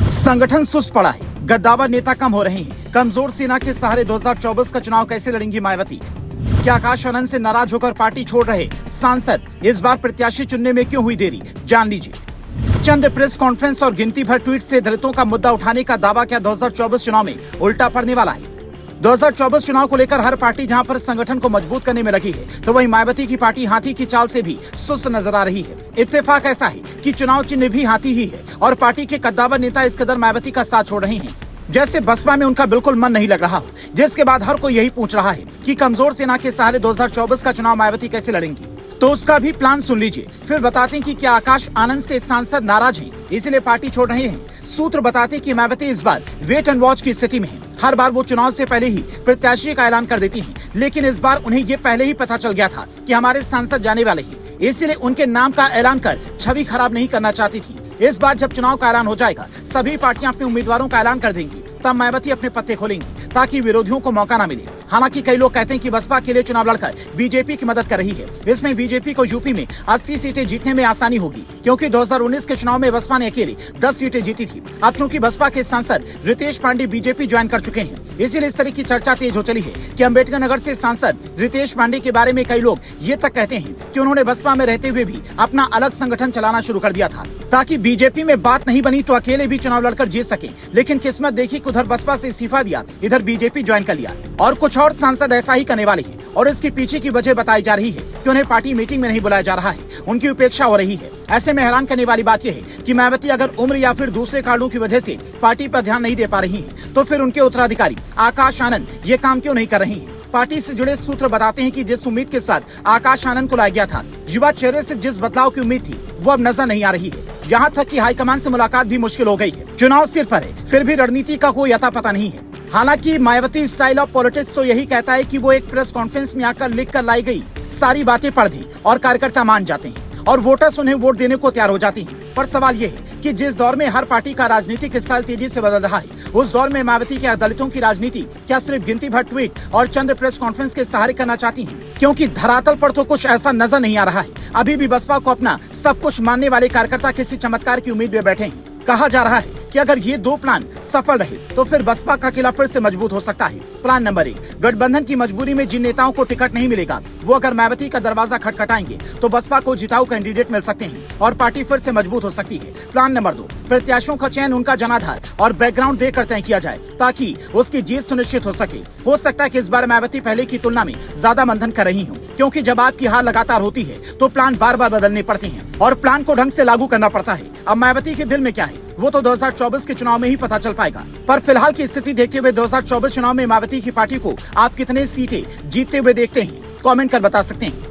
संगठन सुस्त पड़ा है, गद्दावर नेता कम हो रहे हैं। कमजोर सेना के सहारे 2024 का चुनाव कैसे लड़ेंगी मायावती? क्या आकाश आनंद से नाराज होकर पार्टी छोड़ रहे सांसद इस बार प्रत्याशी चुनने में क्यों हुई देरी, जान लीजिए। चंद प्रेस कॉन्फ्रेंस और गिनती भर ट्वीट से दलितों का मुद्दा उठाने का दावा क्या 2024 चुनाव में उल्टा पड़ने वाला है? 2024 चुनाव को लेकर हर पार्टी जहां पर संगठन को मजबूत करने में लगी है, तो वहीं मायावती की पार्टी हाथी की चाल से भी सुस्त नजर आ रही है। इत्तेफाक ऐसा है कि चुनाव चिन्ह भी हाथी ही है और पार्टी के कद्दावर नेता इस कदर मायावती का साथ छोड़ रहे हैं जैसे बसपा में उनका बिल्कुल मन नहीं लग रहा हो। जिसके बाद हर कोई यही पूछ रहा है कि कमजोर सेना के सहारे 2024 का चुनाव मायावती कैसे लड़ेंगी। तो उसका भी प्लान सुन लीजिए, फिर बताते हैं कि क्या आकाश आनंद से सांसद नाराज हैं, इसीलिए पार्टी छोड़ रहे हैं। सूत्र बताते हैं कि मायावती इस बार वेट एंड वॉच की स्थिति में है। हर बार वो चुनाव से पहले ही प्रत्याशी का ऐलान कर देती हैं, लेकिन इस बार उन्हें ये पहले ही पता चल गया था कि हमारे सांसद जाने वाले हैं, इसलिए उनके नाम का ऐलान कर छवि खराब नहीं करना चाहती थी। इस बार जब चुनाव का ऐलान हो जाएगा, सभी पार्टियां अपने उम्मीदवारों का ऐलान कर देंगी, तब मायावती अपने पत्ते खोलेंगी ताकि विरोधियों को मौका न मिले। हालांकि कई लोग कहते हैं कि बसपा के लिए चुनाव लड़कर बीजेपी की मदद कर रही है। इसमें बीजेपी को यूपी में 80 सीटें जीतने में आसानी होगी, क्योंकि 2019 के चुनाव में बसपा ने अकेले 10 सीटें जीती थी। अब चूंकि बसपा के सांसद रितेश पांडे बीजेपी ज्वाइन कर चुके हैं, इसीलिए इस तरह की चर्चा तेज हो चली है कि अम्बेडकर नगर से सांसद रितेश पांडे के बारे में कई लोग ये तक कहते हैं कि उन्होंने बसपा में रहते हुए भी अपना अलग संगठन चलाना शुरू कर दिया था, ताकि बीजेपी में बात नहीं बनी तो अकेले भी चुनाव लड़कर जीत सके। लेकिन किस्मत देखी कि उधर बसपा से इस्तीफा दिया, इधर बीजेपी ज्वाइन कर लिया। और कुछ और सांसद ऐसा ही करने वाले हैं, और इसके पीछे की वजह बताई जा रही है कि उन्हें पार्टी मीटिंग में नहीं बुलाया जा रहा है, उनकी उपेक्षा हो रही है। ऐसे में हैरान करने वाली बात यह है कि मायावती अगर उम्र या फिर दूसरे कारणों की वजह से पार्टी पर ध्यान नहीं दे पा रही है, तो फिर उनके उत्तराधिकारी आकाश आनंद ये काम क्यों नहीं कर रही है? पार्टी से जुड़े सूत्र बताते हैं कि जिस उम्मीद के साथ आकाश आनंद को लाया गया था, युवा चेहरे से जिस बदलाव की उम्मीद थी, वो अब नजर नहीं आ रही है। यहाँ तक कि हाईकमान से मुलाकात भी मुश्किल हो गई है। चुनाव सिर पर है, फिर भी रणनीति का कोई अता पता नहीं है। हालांकि मायावती स्टाइल ऑफ पॉलिटिक्स तो यही कहता है कि वो एक प्रेस कॉन्फ्रेंस में आकर लिख कर लाई गई सारी बातें पढ़ दी और कार्यकर्ता मान जाते हैं और वोटर्स उन्हें वोट देने को तैयार हो जाती हैं। पर सवाल ये है कि जिस दौर में हर पार्टी का राजनीतिक स्टाइल तेजी से बदल रहा है, उस दौर में मायावती के दलितों की राजनीति क्या सिर्फ गिनती भर ट्वीट और चंद प्रेस कॉन्फ्रेंस के सहारे करना चाहती हैं? क्योंकि धरातल पर तो कुछ ऐसा नजर नहीं आ रहा है। अभी भी बसपा को अपना सब कुछ मानने वाले कार्यकर्ता किसी चमत्कार की उम्मीद में बैठे हैं। कहा जा रहा है कि अगर ये दो प्लान सफल रहे तो फिर बसपा का किला फिर से मजबूत हो सकता है। प्लान नंबर 1, गठबंधन की मजबूरी में जिन नेताओं को टिकट नहीं मिलेगा, वो अगर मायावती का दरवाजा खटखटाएंगे तो बसपा को जिताऊ कैंडिडेट मिल सकते हैं और पार्टी फिर से मजबूत हो सकती है। प्लान नंबर 2, प्रत्याशियों का चयन उनका जनाधार और बैकग्राउंड देकर तय किया जाए ताकि उसकी जीत सुनिश्चित हो सके। हो सकता है कि इस बार मायावती पहले की तुलना में ज्यादा मंथन कर रही हूँ, क्योंकि जब आपकी हार लगातार होती है तो प्लान बार बार बदलने पड़ते हैं और प्लान को ढंग से लागू करना पड़ता है। अब मायावती के दिल में क्या है, वो तो 2024 के चुनाव में ही पता चल पाएगा। पर फिलहाल की स्थिति देखते हुए 2024 चुनाव में मायावती की पार्टी को आप कितने सीटें जीतते हुए देखते हैं, कमेंट कर बता सकते हैं।